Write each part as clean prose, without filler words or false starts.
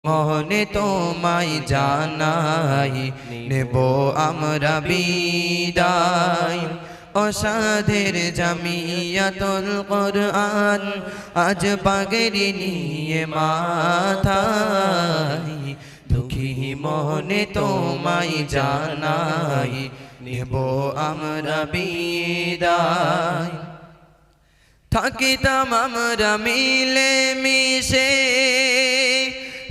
মনে তোমায় জানাই নেব আমরা বিদায় অসাধের জামিয়াতুল কোরআন আজ পাগড়ি নিয়ে মাথায় দুঃখী মনে তোমায় জানাই নেব আমরা বিদায় থাকিতাম আমরা মিলে মিশে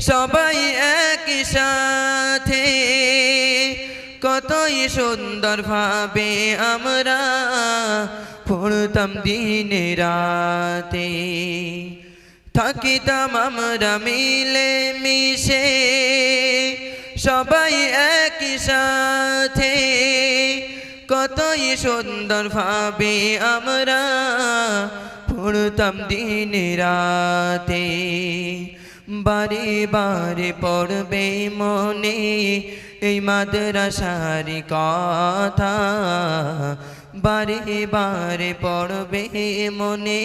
সবাই একই সাথে কতই সুন্দর ভাবে আমরা পড়তাম দিনে রাতে থাকিতাম আমরা মিলে মিশে সবাই একই সাথে কতই সুন্দর ভাবে আমরা পড়তাম দিনে রাতে বারে বারে পড়বে মনে এই মাদ্রাসার কথা বারে বারে পড়বে মনে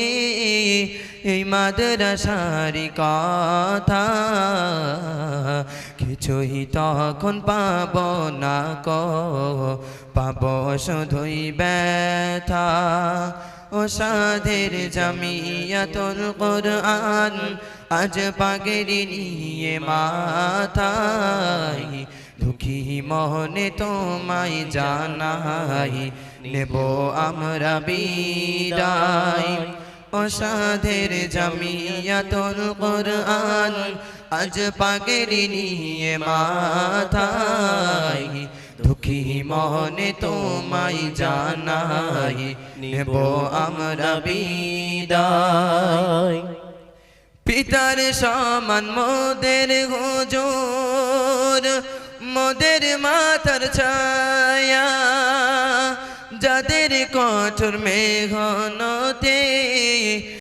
এই মাদ্রাসার কথা কিছুই তখন পাব না পাব শুধুই ব্যথা ওসাধের জামিয়াতুল কোরআন আজ পাগড়ি নিয়ে মাথায় দুঃখী মনে তোমায় জানাই নেব আমরা বিদায় ওসাধের জামিয়াতুল কোরআন আজ পাগড়ি নিয়ে মাথায় দুঃখী মনে তোমায় জানাই নেব আমরা বিদায় পিতার সমান মোদের হুজুর মোদের মাথার ছায়া যাদের কঠোর মেঘনতে